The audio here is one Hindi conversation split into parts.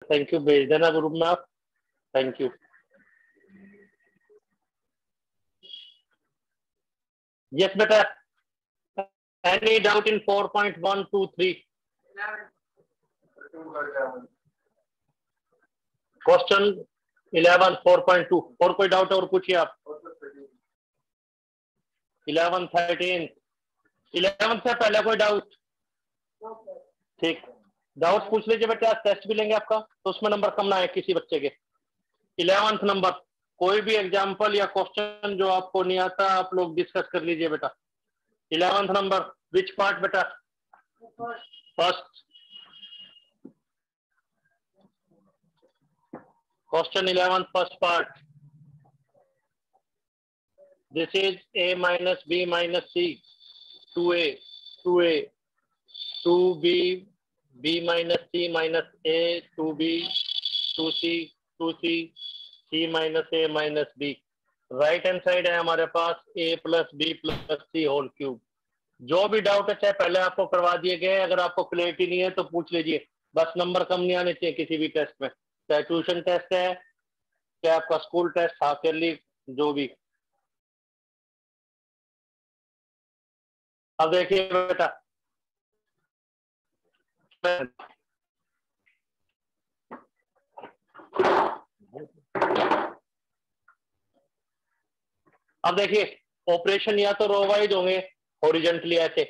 थैंक यू, भेज देना ग्रुप में आप। Thank you. यस बेटा, एनी डाउट इन 4.123? क्वेश्चन 11 4.2 और कोई डाउट और पूछिए आप। 11 13 11 से पहले कोई डाउट? ठीक, डाउट पूछ लीजिए बेटा, टेस्ट भी लेंगे आपका तो उसमें नंबर कम ना आए किसी बच्चे के। 11th नंबर, कोई भी एग्जाम्पल या क्वेश्चन जो आपको नहीं आता आप लोग डिस्कस कर लीजिए बेटा। 11th नंबर, विच पार्ट बेटा? First. Question 11 first part, this is a minus b minus c, 2a 2b b minus c minus a, 2b 2c 2c c minus a minus b। Right hand side है हमारे पास a plus b plus c whole cube. जो भी डाउट है चाहे पहले आपको करवा दिए गए, अगर आपको क्लियरिटी नहीं है तो पूछ लीजिए, बस नंबर कम नहीं आने चाहिए किसी भी टेस्ट में, चाहे ट्यूशन टेस्ट है चाहे आपका स्कूल टेस्ट, हाफ ईयरली, जो भी। अब देखिए बेटा, अब देखिए ऑपरेशन या तो रो वाइज होंगे हॉरिजॉन्टली ऐसे,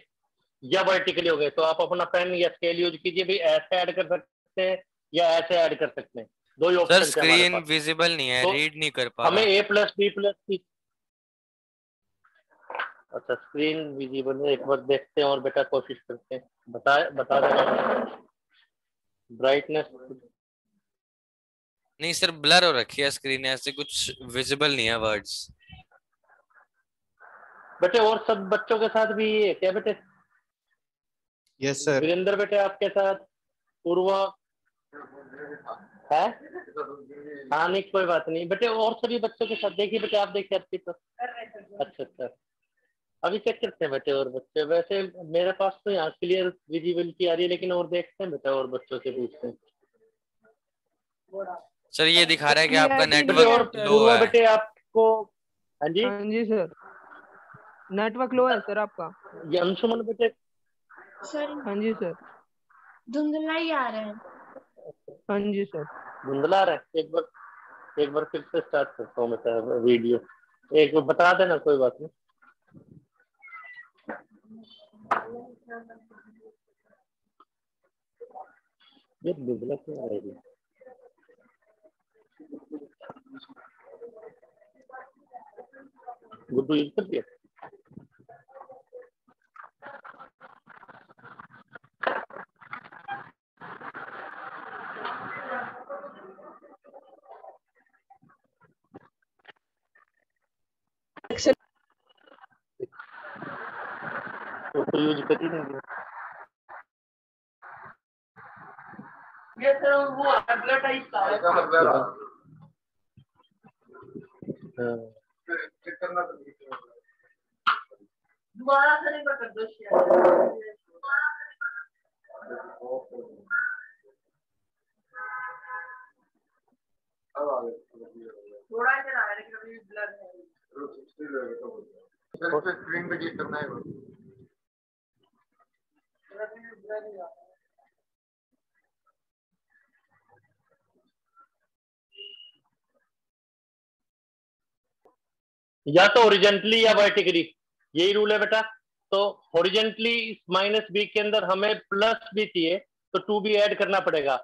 या वर्टिकली हो गए, तो आप अपना पेन या स्केल यूज कीजिए भी, ऐसे ऐड कर सकते हैं या ऐसे ऐड कर सकते हैं, दो ही ऑप्शन है हमारे स्क्रीन पास। विजिबल नहीं है, तो रीड नहीं कर पा हमें रहा। a प्लस बी प्लस सी, अच्छा स्क्रीन विजिबल है, एक बार देखते हैं और बेटा कोशिश करते हैं, बता देना ब्राइटनेस। नहीं सर, ब्लर हो रखी है स्क्रीन, ऐसे कुछ विजिबल नहीं है वर्ड्स। बेटे और सब बच्चों के साथ भी ये है क्या बेटे? Yes sir. वीरेंद्र बेटे आपके साथ, पूर्वा है? हाँ नहीं कोई बात नहीं बेटे, और सभी बच्चों के साथ देखिए बेटे, आप देखिए आपकी तो। अच्छा अच्छा, अभी चेक करते हैं बेटे और बच्चे, वैसे मेरे पास तो यहाँ क्लियर विजिबिलिटी आ रही है, लेकिन और देखते हैं बेटा और बच्चों से पूछते हैं। सर ये दिखा रहा है कि आपका बेटे नेटवर्क और लो पूर्वा है। बेटे आपको, हाँ जी हाँ जी सर, नेटवर्क लो है सर आपका। ये अंशुमन बेटे, सर हाँ जी सर। धुंधला ही आ रहा है। हाँ जी सर। धुंधला रहा है, एक बार फिर से स्टार्ट करता हूँ बेटा वीडियो, एक बार बता देना, कोई बात नहीं। ये धुंधला क्यों आ रही है? गुड्डू यूज कर दिया? तो यूज कर ही नहीं। ये तो वो अगला टाइप का है। दोबारा से नहीं कर दो शेयर। थोड़ा ही चला है लेकिन अभी ब्लर है। स्क्रीन पे क्लिक करना है। या तो ओरिजेंटली या वर्टिकली, यही रूल है बेटा। तो ओरिजेंटली माइनस बी के अंदर हमें प्लस बी चाहिए तो 2b ऐड करना पड़ेगा,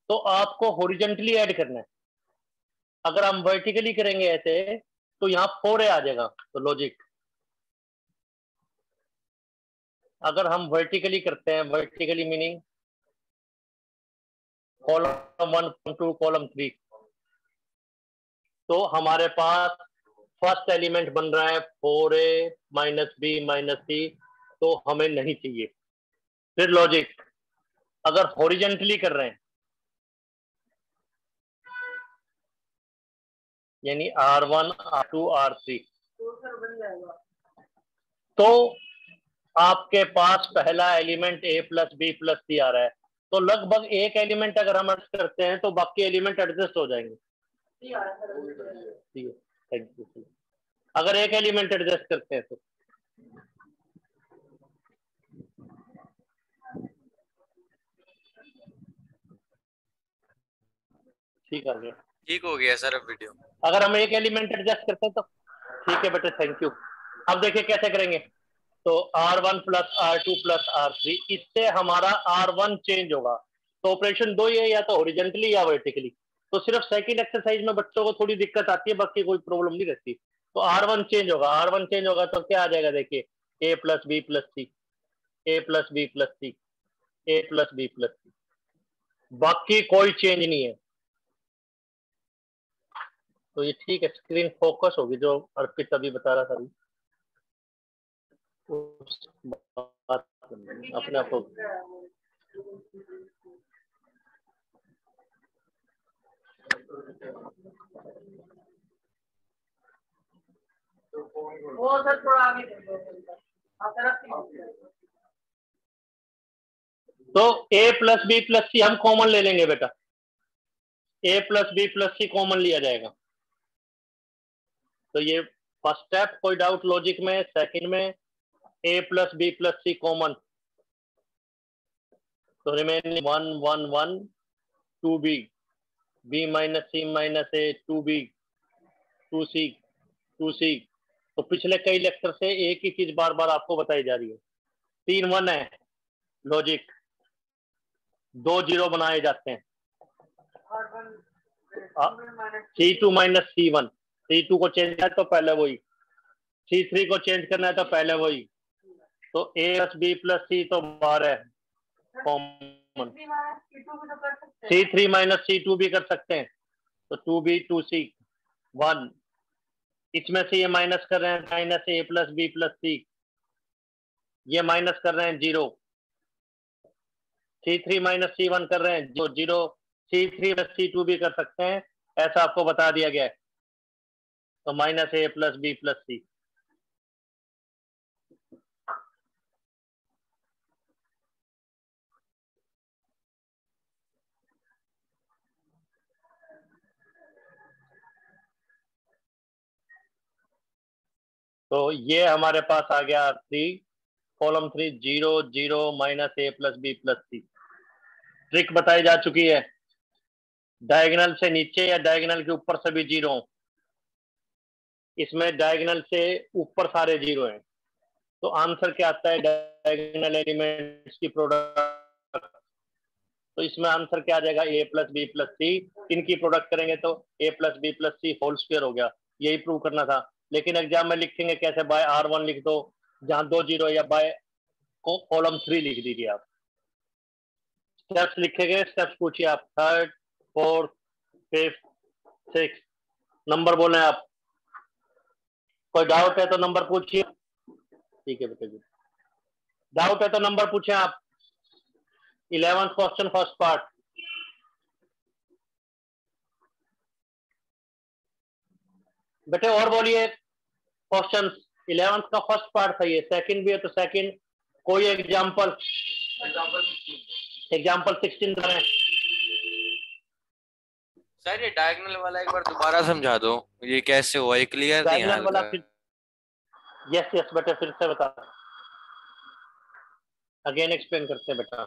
तो आपको ओरिजेंटली ऐड करना है। अगर हम वर्टिकली करेंगे ऐसे तो यहाँ 4a आ जाएगा, तो लॉजिक। अगर हम वर्टिकली करते हैं, vertically meaning column 1 column 2 column 3, तो हमारे पास फर्स्ट एलिमेंट बन रहा है 4a माइनस बी माइनस सी, तो हमें नहीं चाहिए। फिर लॉजिक, अगर हॉरिजेंटली कर रहे हैं यानी R1 R2 R3, तो आपके पास पहला element a plus b plus c आ रहा है, तो लगभग एक एलिमेंट अगर हम एडजस्ट करते हैं तो बाकी एलिमेंट एडजस्ट हो जाएंगे। Thank you. अगर एक एलिमेंट एडजस्ट करते हैं तो ठीक आ गया, ठीक हो गया सर अब वीडियो। अगर हम एक एलिमेंट एडजस्ट करते हैं तो ठीक है बेटे, थैंक यू। अब देखिए कैसे करेंगे। तो R1 plus R2 plus R3, इससे हमारा R1 चेंज होगा। तो ऑपरेशन दो ही है, या तो हॉरिजॉन्टली या वर्टिकली। तो सिर्फ सेकंड एक्सरसाइज में बच्चों को थोड़ी दिक्कत आती है, बाकी कोई प्रॉब्लम नहीं रहती। तो R1 चेंज होगा, R1 चेंज होगा तो क्या आ जाएगा, देखिए A plus b plus c, A plus b plus c, A plus b plus c, बाकी कोई चेंज नहीं है। तो ये ठीक है, स्क्रीन फोकस होगी जो अर्पित अभी बता रहा था उस बात अपने आप को। वो सर थोड़ा आगे तो A plus b plus c हम कॉमन ले लेंगे बेटा, A plus b plus c common लिया जाएगा। तो ये फर्स्ट स्टेप, कोई डाउट लॉजिक में? सेकंड में A plus b plus c common, तो remaining 1 1 1 2b, b minus c minus a 2b 2c 2c। तो पिछले कई लेक्चर से एक ही चीज बार बार आपको बताई जा रही है। 3 1 है लॉजिक, 2 0 बनाए जाते हैं। C2 माइनस C1, C2 को चेंज करना है तो पहले वही, C3 को चेंज करना है तो पहले वही। तो A plus b plus c तो बाहर है कॉमन, C3 माइनस C2 भी कर सकते हैं, तो 2b 2c 1। इसमें से ये माइनस कर रहे हैं, minus A plus b plus c, ये माइनस कर रहे हैं 0, C3 माइनस C1 कर रहे हैं जो 0, C3 प्लस C2 भी कर सकते हैं, ऐसा आपको बता दिया गया है। तो minus A plus b plus c. तो ये हमारे पास आ गया 3 column 3 0 0 minus A plus b plus c. Trick बताई जा चुकी है, डायगोनल से नीचे या डायगोनल के ऊपर सभी 0 हो। इसमें डायगोनल से ऊपर सारे 0 हैं, तो आंसर क्या आता है, डायगोनल एलिमेंट्स की प्रोडक्ट। तो इसमें आंसर क्या आ जाएगा, A plus b plus c. इनकी प्रोडक्ट करेंगे तो A plus b plus c whole square हो गया। यही प्रूव करना था, लेकिन एग्जाम में लिखेंगे कैसे, बाय R1 लिख दो जहां 2 0, या बाय कॉलम 3 लिख दीजिए आप। स्टेप्स लिखेंगे, स्टेप्स पूछिए आप, 3rd 4th 5th 6th number बोले आप। कोई डाउट है तो नंबर पूछिए। ठीक है बेटे जी, डाउट है तो नंबर पूछे आप। 11th question first part. बेटे और बोलिए क्वेश्चन। 11th का फर्स्ट पार्ट था ये, सेकंड भी है तो सेकंड। कोई एग्जांपल 16 करें। सर ये डायगोनल वाला एक बार दोबारा समझा दो, ये कैसे हुआ, ये क्लियर नहीं है डायगोनल वाला हल्का। फिर यस बेटा, फिर से बता, अगेन एक्सप्लेन करते हैं बेटा।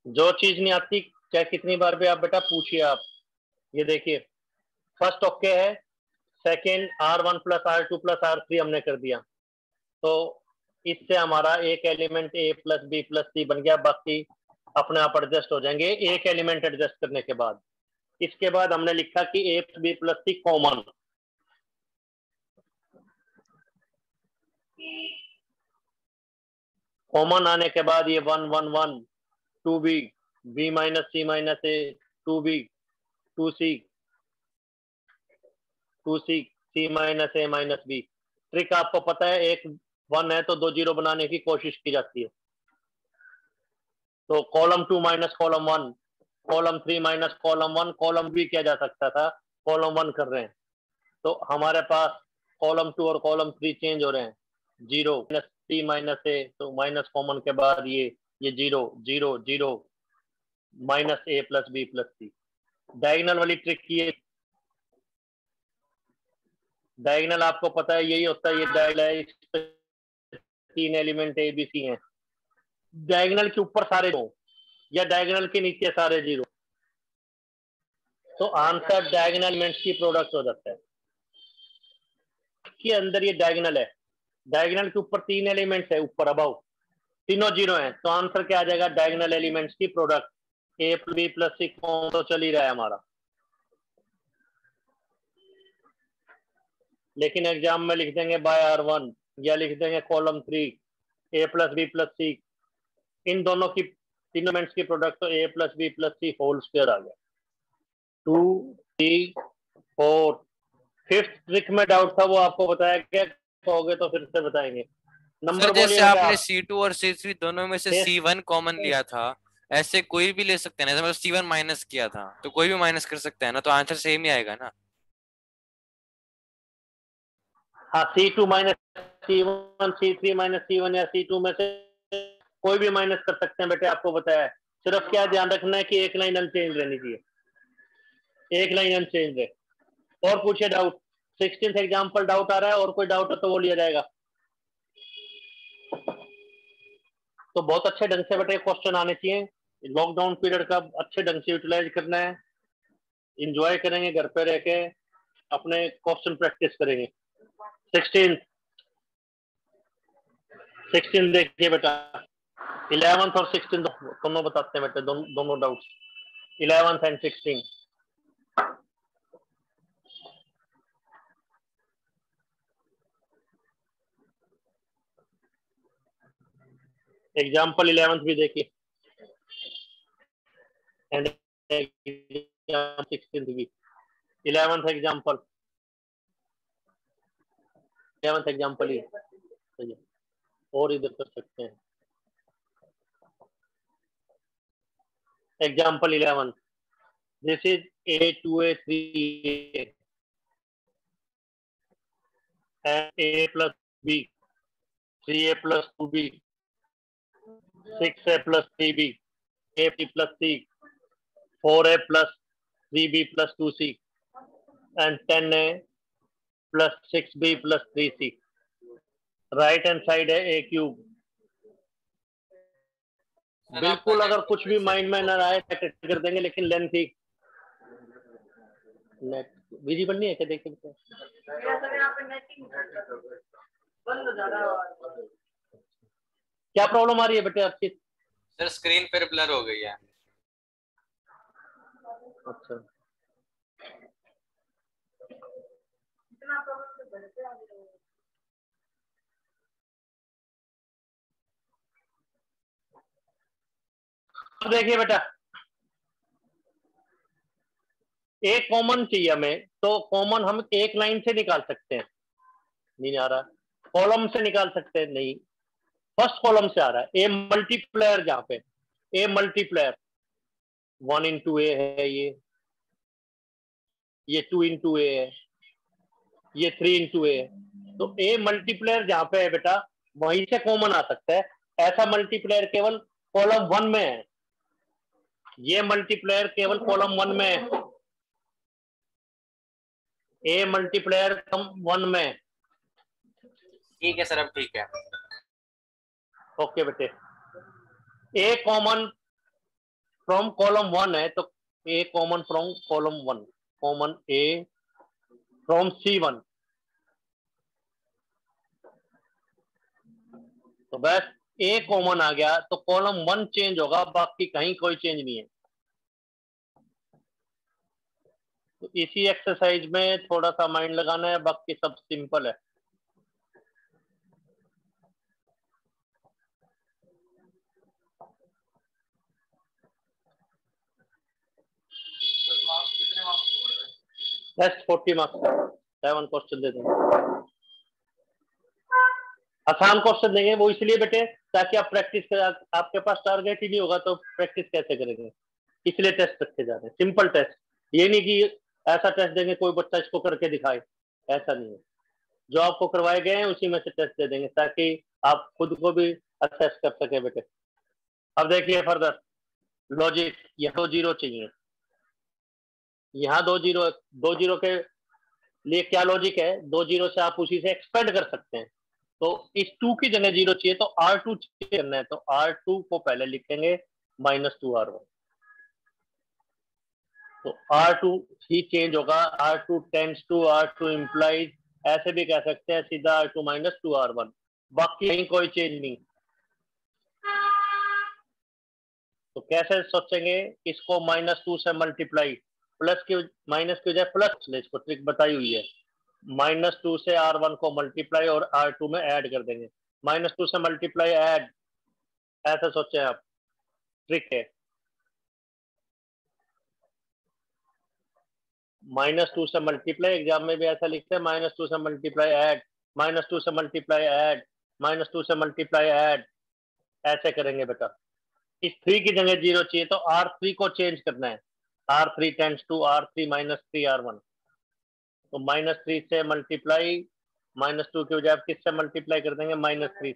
जो चीज नहीं आती चाहे कितनी बार भी आप बेटा पूछिए आप। ये देखिए फर्स्ट ओके है, second R1 plus R2 plus R3 हमने कर दिया, तो इससे हमारा एक element A plus b plus c बन गया, बाकी अपने आप एडजस्ट हो जाएंगे एक एलिमेंट एडजस्ट करने के बाद। इसके बाद हमने लिखा कि A plus b plus c common, common आने के बाद ये 1 1 1 2b b minus c minus a 2b 2c 2c c minus a minus b. Trick आपको पता है, एक 1 है तो 2 0 बनाने की कोशिश की जाती है। तो column 2 minus column 1, column 3 minus column 1, column भी किया जा सकता था, कॉलम 1 कर रहे हैं। तो हमारे पास कॉलम 2 और कॉलम 3 चेंज हो रहे हैं, 0 सी माइनस ए, तो माइनस कॉमन के बाद ये 0 0 0 माइनस ए प्लस बी प्लस सी। डायगोनल वाली ट्रिक ये, डायगोनल आपको पता है यही होता है, ये डायगोनल है, इस पे 3 एलिमेंट ए बी सी हैं। डायगोनल के ऊपर सारे 2 या डायगोनल के नीचे सारे 0, तो आंसर डायगोनल एलिमेंट्स की प्रोडक्ट हो जाता है। के अंदर ये डायगोनल है, डायगोनल के ऊपर 3 एलिमेंट्स है, ऊपर अबव तीनों 0 है, तो आंसर क्या आ जाएगा? डायगोनल एलिमेंट्स की प्रोडक्ट। ए बी प्लस सी कौन तो चल ही रहा है हमारा, लेकिन एग्जाम में लिख देंगे बाय R1 या लिख देंगे कॉलम 3 ए प्लस बी प्लस सी, इन दोनों की तीनों एलिमेंट्स की प्रोडक्ट, तो ए plus b plus c whole square आ गया। 2 3 4। फिफ्थ ट्रिक में डाउट था, वो आपको बताया क्या? कहोगे तो फिर से बताएंगे। नंबर सर जैसे बोलिए आपने C2 और C3 दोनों में से Yes. C1 कॉमन लिया था, ऐसे कोई भी ले सकते हैं ना? मतलब C1 माइनस किया था तो कोई भी माइनस कर सकता है ना, तो आंसर सेम ही आएगा ना? हाँ, C2 minus C1, C3 minus C1 या C2 में से कोई भी माइनस कर सकते हैं बेटे, आपको बताया है। सिर्फ क्या ध्यान रखना है कि एक लाइन अनचेंज रहनी चाहिए, एक लाइन अनचेंज है। और पूछे डाउट, 16th एग्जाम्पल डाउट आ रहा है, और कोई डाउट है तो वो लिया जाएगा। तो बहुत अच्छे ढंग से बेटे क्वेश्चन आने चाहिए, लॉकडाउन पीरियड का अच्छे ढंग से यूटिलाइज करना है, इंजॉय करेंगे, घर पे रह के अपने क्वेश्चन प्रैक्टिस करेंगे। 16 देखिए बेटा, 11th और 16 दोनों बताते हैं बेटे, दोनों doubts 11th and 16। Example 11th भी देखिए एंड 16th भी। 11th एग्जाम्पल ही सही है, और इधर कर सकते हैं। Example 11, this is A 2A 3A and A plus B, 3A plus 2B, 6A plus 3B, A plus C, 4A plus 3B plus 2C and 10A plus 6B plus 3C। Right hand side है A क्यूब। बिल्कुल अगर कुछ भी माइंड में ना आए कर देंगे, लेकिन लेंथ ही नेट विजिबल नहीं है क्या? देखिए क्या प्रॉब्लम आ रही है बेटे आपकी? सर स्क्रीन पर ब्लर हो गई है। अच्छा, अब देखिए बेटा, एक कॉमन चाहिए हमें, तो कॉमन हम एक लाइन से निकाल सकते हैं, नहीं आ रहा। कॉलम से निकाल सकते हैं, नहीं। फर्स्ट कॉलम से आ रहा है। ए मल्टीप्लायर, जहां पे ए मल्टीप्लायर 1 इंटू ए है, ये 2 इंटू ए है, ये 3 इंटू ए है। तो ए मल्टीप्लायर जहां पे है बेटा, वहीं से कॉमन आ सकता है। ऐसा मल्टीप्लायर केवल कॉलम 1 में है, ये मल्टीप्लायर केवल कॉलम 1 में है। ए मल्टीप्लायर कॉलम 1 में है। ठीक है सर, अब ठीक है। ओके बेटे, ए कॉमन फ्रॉम कॉलम 1 है, तो a common from column 1, common a from C1, तो बस ए कॉमन आ गया, तो कॉलम 1 चेंज होगा, बाकी कहीं कोई चेंज नहीं है। तो इसी एक्सरसाइज में थोड़ा सा माइंड लगाना है, बाकी सब सिंपल है। नेक्स्ट 40 मार्क्स 7 क्वेश्चन दे देंगे, आसान क्वेश्चन देंगे वो इसलिए बेटे ताकि आप प्रैक्टिस कर, आपके पास टारगेट ही नहीं होगा तो प्रैक्टिस कैसे करेंगे, इसलिए टेस्ट रखे जा रहे हैं। सिंपल टेस्ट, ये नहीं कि ऐसा टेस्ट देंगे कोई बच्चा इसको करके दिखाए, ऐसा नहीं है। जो आपको करवाए गए हैं उसी में से टेस्ट दे देंगे, ताकि आप खुद को भी असेस कर सके बेटे। अब देखिए फर्दर लॉजिक, यहाँ 2 जीरो चाहिए, यहाँ 2 जीरो के लिए क्या लॉजिक है, 2 जीरो से आप उसी से एक्सपेंड कर सकते हैं। तो इस 2 की जगह 0 चाहिए तो R2 करना है, तो R2 को पहले लिखेंगे -2R1, तो R2 ही चेंज होगा, R2 tends to R2 implies, ऐसे भी कह सकते हैं सीधा R2 -2R1, बाकी कहीं कोई चेंज नहीं। तो कैसे सोचेंगे इसको, -2 से मल्टीप्लाई, प्लस की माइनस की वजह प्लस, इसको ट्रिक बताई हुई है, -2 से R1 को मल्टीप्लाई और R2 में ऐड कर देंगे, -2 से मल्टीप्लाई ऐड, ऐसे सोचे आप, ट्रिक है। -2 से मल्टीप्लाई, एग्जाम में भी ऐसा लिखते हैं, -2 से मल्टीप्लाई ऐड, -2 से मल्टीप्लाई ऐड, -2 से मल्टीप्लाई ऐड, ऐसे करेंगे बेटा। इस 3 की जगह 0 चाहिए तो R3 को चेंज करना है, R3 tends to R3 -3R1, तो -3 से मल्टीप्लाई, -2 की वजह किससे मल्टीप्लाई कर देंगे, -3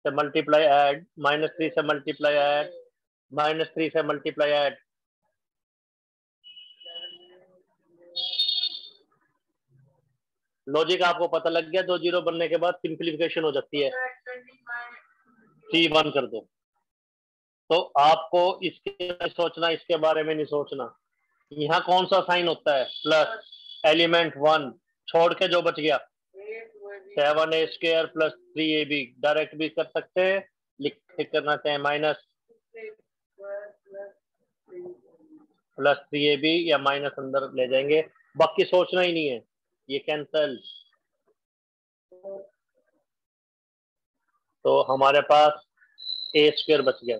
से मल्टीप्लाई ऐड, -3 से मल्टीप्लाई ऐड, -3 से मल्टीप्लाई ऐड, लॉजिक आपको पता लग गया। 2 जीरो बनने के बाद सिंप्लीफिकेशन हो जाती है, C1 कर दो। तो आपको इसके सोचना, इसके बारे में नहीं सोचना। यहाँ कौन सा साइन होता है, प्लस, एलिमेंट 1 छोड़ के जो बच गया 7A² + 3AB, डायरेक्ट भी कर सकते हैं, लिख करना चाहे माइनस प्लस 3AB या माइनस अंदर ले जाएंगे, बाकी सोचना ही नहीं है, ये कैंसल। तो हमारे पास A² बच गया।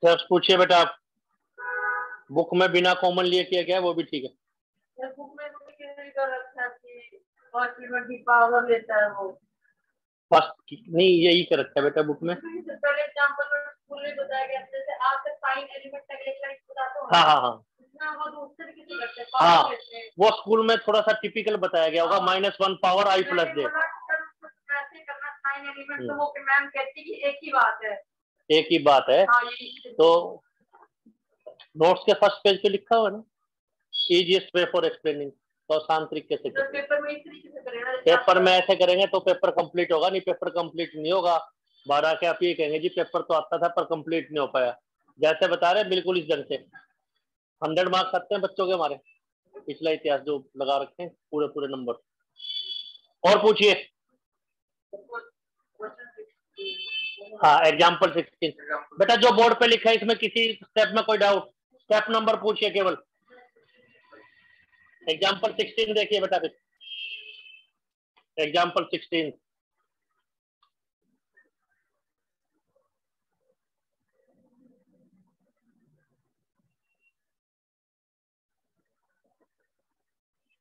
स्टेप्स पूछिए बेटा आप, बुक में बिना कॉमन लिए किया गया वो भी ठीक है। बुक में पावर लेता है वो, फर्स्ट नहीं यही कर रखा है बेटा बुक में। पहले एग्जांपल में स्कूल में बताया गया, जैसे आपका साइन एलिमेंट का इलेक्ट्रॉनिक्स बताते हो, हाँ हाँ हाँ वो दूसरे किसी करते हैं, हाँ, वो स्कूल में थोड़ा सा टिपिकल बताया गया होगा, -1 पावर I + j। ऐसे करना साइन एलिमेंट, तो वो मैम कहती है कि एक ही बात है, एक ही बात है। हाँ, तो नोट्स के फर्स्ट पेज पे लिखा हुआ है ना, इजीएस्ट वे फॉर एक्सप्लेनिंग, तो आसान तरीके से तो पेपर में इस तरीके से करेंगे, पेपर में ऐसे करेंगे तो पेपर कंप्लीट होगा, नहीं पेपर कंप्लीट नहीं होगा। बारह के आप ये कहेंगे जी पेपर तो आता था पर कंप्लीट नहीं हो पाया, जैसे बता रहे बिल्कुल इस ढंग से 100 मार्क्स आते हैं बच्चों के हमारे, पिछला इतिहास जो लगा रखे हैं पूरे पूरे नंबर। और पूछिए। हाँ एग्जाम्पल 16 बेटा जो बोर्ड पे लिखा है इसमें किसी स्टेप में कोई डाउट, स्टेप नंबर पूछिए केवल। एग्जाम्पल 16 देखिए बेटा, फिर एग्जाम्पल 16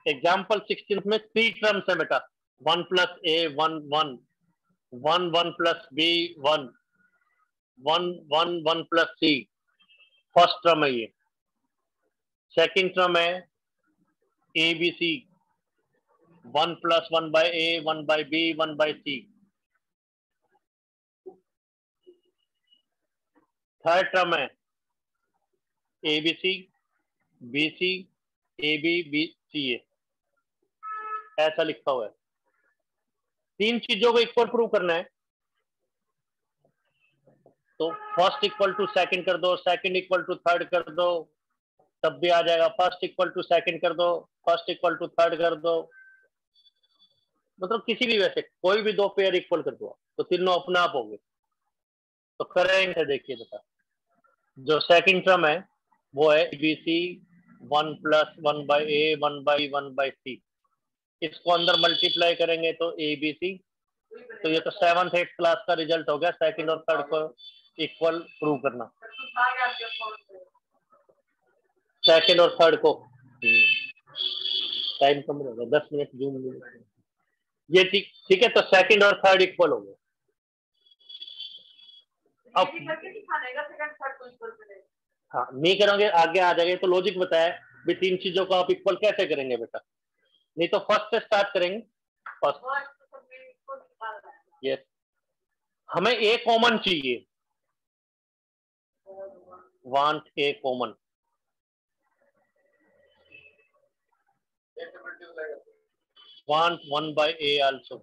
एग्जाम्पल 16 में 3 टर्म्स है बेटा, 1 + A 1 1 1 1 + B 1 1 1 1 + C, first term है ये। सेकंड टर्म है ABC 1 + 1/A 1/B 1/C। Third term है ABC BC AB BCA, ऐसा लिखा हुआ है। 3 चीजों को इक्वल प्रूव करना है, तो फर्स्ट इक्वल टू सेकंड कर दो, सेकंड इक्वल टू थर्ड कर दो, तब भी आ जाएगा। फर्स्ट इक्वल टू सेकंड कर दो, फर्स्ट इक्वल टू थर्ड कर दो, मतलब किसी भी वैसे कोई भी 2 पेयर इक्वल कर दो तो तीनों अपने आप हो गए। तो करेंगे, देखिए बेटा जो सेकंड टर्म है वो है ABC 1 + 1/A 1/B 1/C, इसको अंदर मल्टीप्लाई करेंगे तो ABC, तो ये तो 7th 8th क्लास का रिजल्ट हो गया, सेकंड और थर्ड को इक्वल प्रूव करना, सेकंड और थर्ड को। टाइम कम रहेगा, 10 मिनट जूम मिनट, ये ठीक है। तो सेकंड और थर्ड इक्वल हो गए। अब हाँ नहीं करोगे आगे आ जाएगा, तो लॉजिक बताया भी तीन चीजों को आप इक्वल कैसे करेंगे बेटा? नहीं तो फर्स्ट से स्टार्ट करेंगे। फर्स्ट यस, हमें ए कॉमन चाहिए, want a common. Want 1 by a also।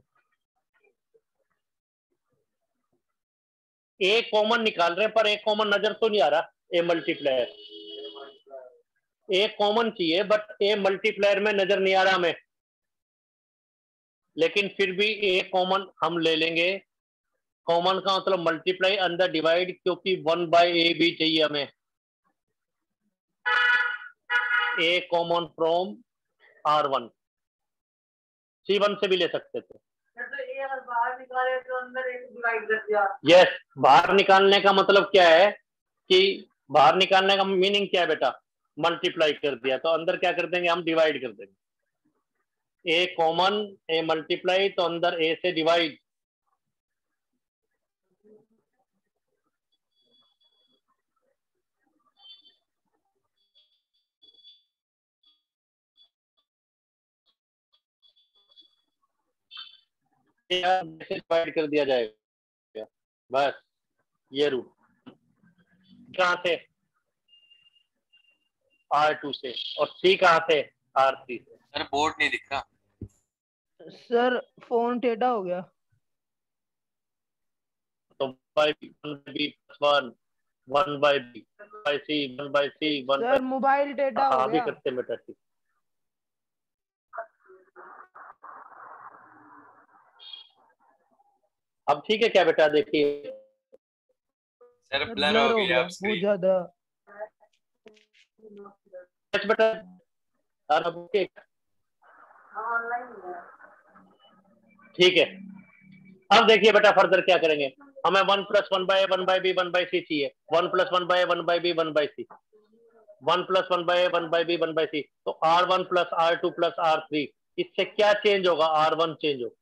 A common निकाल रहे हैं पर ए कॉमन नजर तो नहीं आ रहा। ए मल्टीप्लायर, ए कॉमन चाहिए बट ए मल्टीप्लायर में नजर नहीं आ रहा हमें, लेकिन फिर भी ए कॉमन हम ले लेंगे। कॉमन का मतलब मल्टीप्लाई अंदर डिवाइड, क्योंकि 1 by a भी चाहिए हमें। ए कॉमन फ्रॉम R1, C1 से भी ले सकते थे। बाहर निकाले तो अंदर एक डिवाइड कर दिया। यस, बाहर निकालने का मतलब क्या है कि बाहर निकालने का मीनिंग क्या है बेटा? मल्टीप्लाई कर दिया, तो अंदर क्या कर देंगे हम? डिवाइड कर देंगे। ए कॉमन, ए मल्टीप्लाई, तो अंदर ए से डिवाइड। डिवाइड कर दिया जाएगा बस, ये रूल। कहां से? R2 से, और C कहां से? R3 से। सर बोर्ड नहीं दिख रहा सर, फोन टेढ़ा हो गया। तो 1 by B, 1 by C, 1 by C, 1 by sir mobile टेढ़ा हो भी गया। करते हैं बेटा। ठीक, अब ठीक है क्या बेटा? देखिए सर, सर ब्लर ब्लर हो हो गया गया आप बहुत स्क्रीन। ज्यादा। बेटा अब ठीक है। अब देखिए बेटा फर्दर क्या करेंगे। हमें 1 + 1 by A 1 by B 1 by C चाहिए। 1 + 1 by A 1 by B 1 by C, 1 + 1 by A 1 by B 1 by C। तो R1 + R2 + R3, इससे क्या चेंज होगा? R1 चेंज होगा,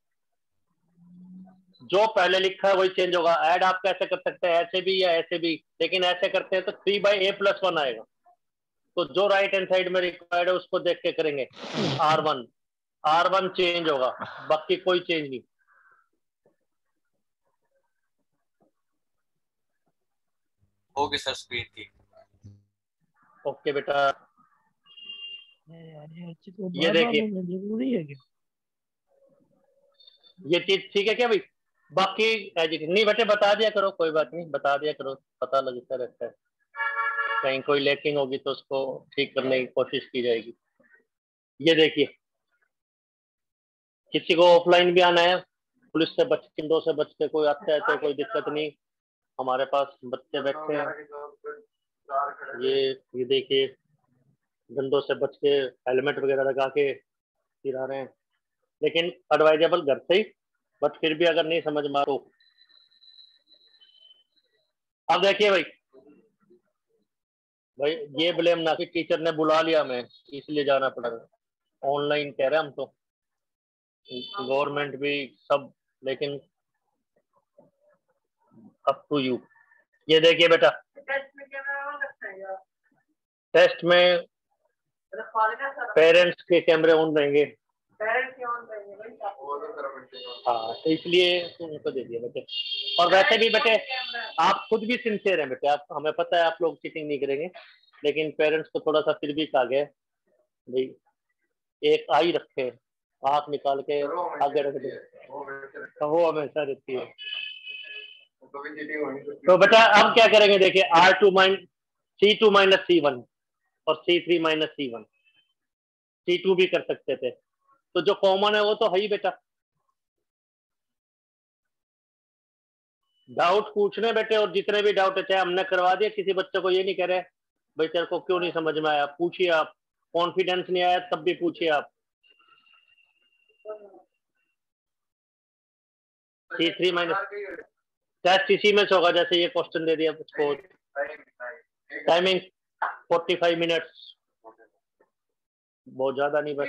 जो पहले लिखा है वही चेंज होगा। ऐड आप कैसे कर सकते हैं? ऐसे भी या ऐसे भी, लेकिन ऐसे करते हैं तो 3 by A + 1 आएगा। तो जो राइट हैंड साइड में रिक्वायर्ड है उसको देख के करेंगे। R1 चेंज होगा, बाकी कोई चेंज नहीं। होगी सर स्क्रीन की। ओके बेटा, ये देखिए जरूरी है क्या? ये चीज ठीक है क्या भाई? बाकी नहीं बेटे बता दिया करो, कोई बात नहीं, बता दिया करो, पता लगता रहता है। कहीं कोई लैकिंग होगी तो उसको ठीक करने की कोशिश की जाएगी। ये देखिए, किसी को ऑफलाइन भी आना है, पुलिस से बच, किंडो से बच के कोई आता है तो कोई दिक्कत नहीं। हमारे पास बच्चे बैठे हैं, ये देखिए डंडों से बच के हेलमेट वगैरह लगा के फिर आ रहे हैं, लेकिन एडवाइजेबल घर से ही, बट फिर भी अगर नहीं समझ में आ तो। अब देखिए भाई ये ब्लेम ना कि टीचर ने बुला लिया मैं इसलिए जाना पड़ा। ऑनलाइन कह रहे हम तो, गवर्नमेंट भी सब, लेकिन अप टू यू। ये देखिए बेटा, टेस्ट में पेरेंट्स के कैमरे ऑन रहेंगे। हाँ, तो इसलिए उनको दे दिया बेटे। और वैसे भी बेटे आप खुद भी सिंसियर हैं बेटे, आप, हमें पता है आप लोग चीटिंग नहीं करेंगे, लेकिन पेरेंट्स को थोड़ा सा फिर भी कहा गया भाई एक आई रखे, आँख निकाल के आगे रख दे, तो वो हमेशा रहती है। तो बेटा अब क्या करेंगे? देखिए R2 C2 - C1 और C3 - C1, C2 भी कर सकते थे, तो जो कॉमन है वो तो है ही बेटा। डाउट पूछने बेटे, और जितने भी डाउट है चाहे हमने करवा दिया, किसी बच्चे को ये नहीं कह रहे भाई तेरे को क्यों नहीं समझ में आया, पूछिए आप। कॉन्फिडेंस नहीं आया तब भी पूछिए आप। C3 - टेस्ट इसी में से होगा, जैसे ये क्वेश्चन दे दिया उसको। टाइमिंग 45 मिनट्स, बहुत ज्यादा नहीं, बस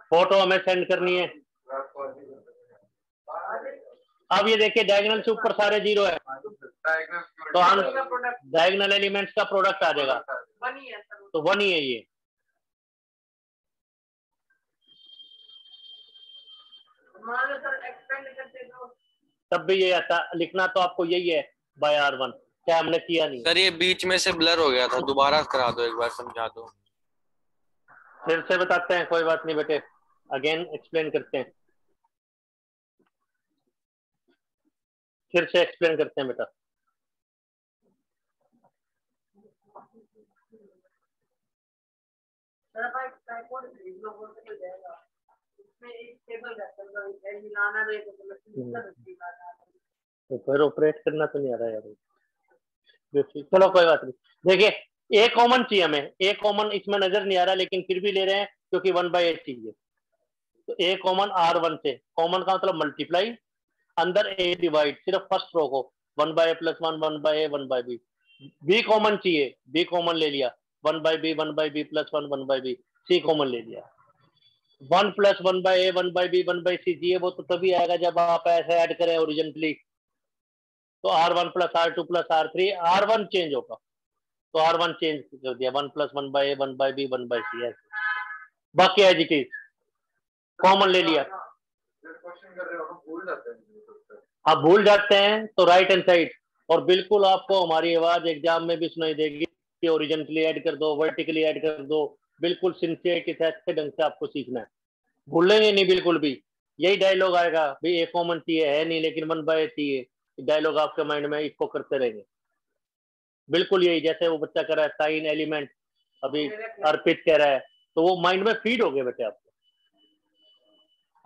फोटो हमें सेंड करनी है। अब ये देखिए डायगोनल से ऊपर सारे जीरो है, तो हम डायगोनल एलिमेंट्स का प्रोडक्ट आ जाएगा। तो 1 ही है ये। मान लो सर एक्सपेंड करते तो तब भी ये आता, लिखना तो आपको यही है बाय R1, क्या हमने किया नहीं। सर ये बीच में से ब्लर हो गया था, दोबारा करा दो, एक बार समझा दो। फिर से बताते हैं, कोई बात नहीं बेटे, अगेन एक्सप्लेन करते हैं, फिर से एक्सप्लेन करते हैं बेटा। सर भाई ट्राइपॉड खरीद लो, वो तो जाएगा। उसमें एक टेबल रहता है, एक मिलाना दे तो फिर ऑपरेट करना तो नहीं आ रहा यार। चलो कोई बात नहीं, देखिए ए कॉमन चाहिए हमें, ए कॉमन इसमें नजर नहीं आ रहा, लेकिन फिर भी ले रहे हैं क्योंकि 1/8 चाहिए। तो ए कॉमन R1 से, कॉमन का मतलब मल्टीप्लाई, अंदर ए डिवाइड, सिर्फ फर्स्ट रो को 1/a + 1 1/a 1/b। B common चाहिए, बी कॉमन ले लिया, 1/b 1/b + 1 1/b। सी कॉमन ले लिया, 1 + 1/a 1/b 1/c चाहिए, वो तो तभी आएगा जब आप ऐसे ऐड करें ओरिजिनली। तो R1 + R2 + R3, R1 change होगा, तो R1 चेंज कर दिया, 1 + 1/a 1/b 1/c है, बाकी एज इट इज कॉमन ले लिया। आप भूल जाते हैं तो राइट हैंड साइड, और बिल्कुल आपको हमारी आवाज एग्जाम में भी सुनाई देगी कि ओरिजिनली ऐड कर दो, वर्टिकली ऐड कर दो, बिल्कुल सिंसियरिटी से अच्छे ढंग से आपको सीखना है, भूलेंगे नहीं बिल्कुल भी। यही डायलॉग आएगा भाई, ए कॉमन चाहिए है नहीं लेकिन 1/8 चाहिए, डायलॉग आपके माइंड में इसको करते रहेंगे, बिल्कुल यही, जैसे वो बच्चा कह रहा है साइन एलिमेंट, अभी अर्पित कह रहा है, तो वो माइंड में फीड हो गए बेटे आपको।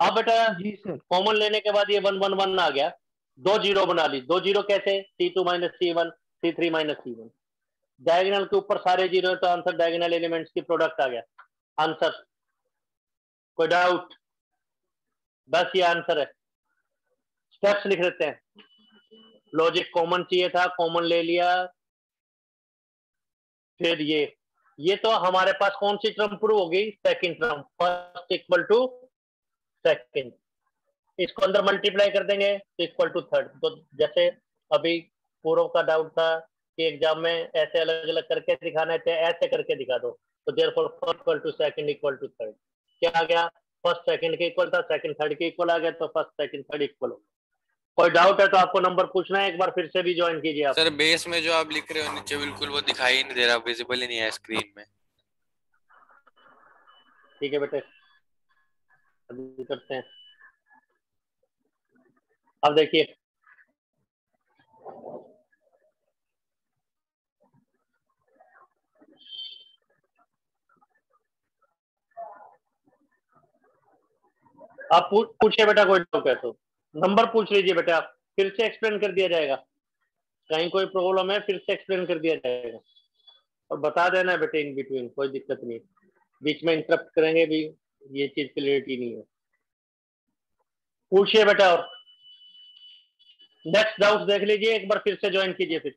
अब बेटा जी सर। कॉमन लेने के बाद ये 1 1 1 आ गया, 2 जीरो बना ली, 2 जीरो कैसे, C2 - C1 C3 - C1, diagonal के ऊपर सारे जीरो है तो आंसर डायगोनल एलिमेंट्स की प्रोडक्ट आ गया आंसर। कोई डाउट? बस ये आंसर है। स्टेप्स लिख लेते हैं, लॉजिक कॉमन चाहिए था, कॉमन ले लिया, फिर ये तो हमारे पास कौन सी टर्म प्रूव होगी, second term, first equal to second, इसको अंदर मल्टीप्लाई कर देंगे तो इक्वल टू थर्ड। तो जैसे अभी पूर्व का डाउट था कि एग्जाम में ऐसे अलग अलग करके दिखाना है, ऐसे करके दिखा दो, तो therefore first equal to second equal to third, क्या आ गया, फर्स्ट सेकंड के इक्वल था, सेकंड थर्ड के इक्वल आ गया, तो फर्स्ट सेकंड थर्ड इक्वल हो। कोई डाउट है तो आपको नंबर पूछना है, एक बार फिर से भी ज्वाइन कीजिए आप। सर बेस में जो आप लिख रहे हो नीचे बिल्कुल वो दिखाई नहीं दे रहा, विजिबल ही नहीं है स्क्रीन में। ठीक है बेटे, अभी करते हैं। अब देखिए आप पूछिए बेटा, कोई डाउट है तो नंबर पूछ लीजिए बेटा, आप फिर से एक्सप्लेन कर दिया जाएगा, कहीं कोई प्रॉब्लम है फिर से एक्सप्लेन कर दिया जाएगा, और बता देना है बेटे इन बिटवीन, कोई दिक्कत नहीं, बीच में इंटरप्ट करेंगे भी, ये चीज क्लियरिटी नहीं है। पूछिए बेटा, और नेक्स्ट डाउट देख लीजिए एक बार, फिर से ज्वाइन कीजिए फिर।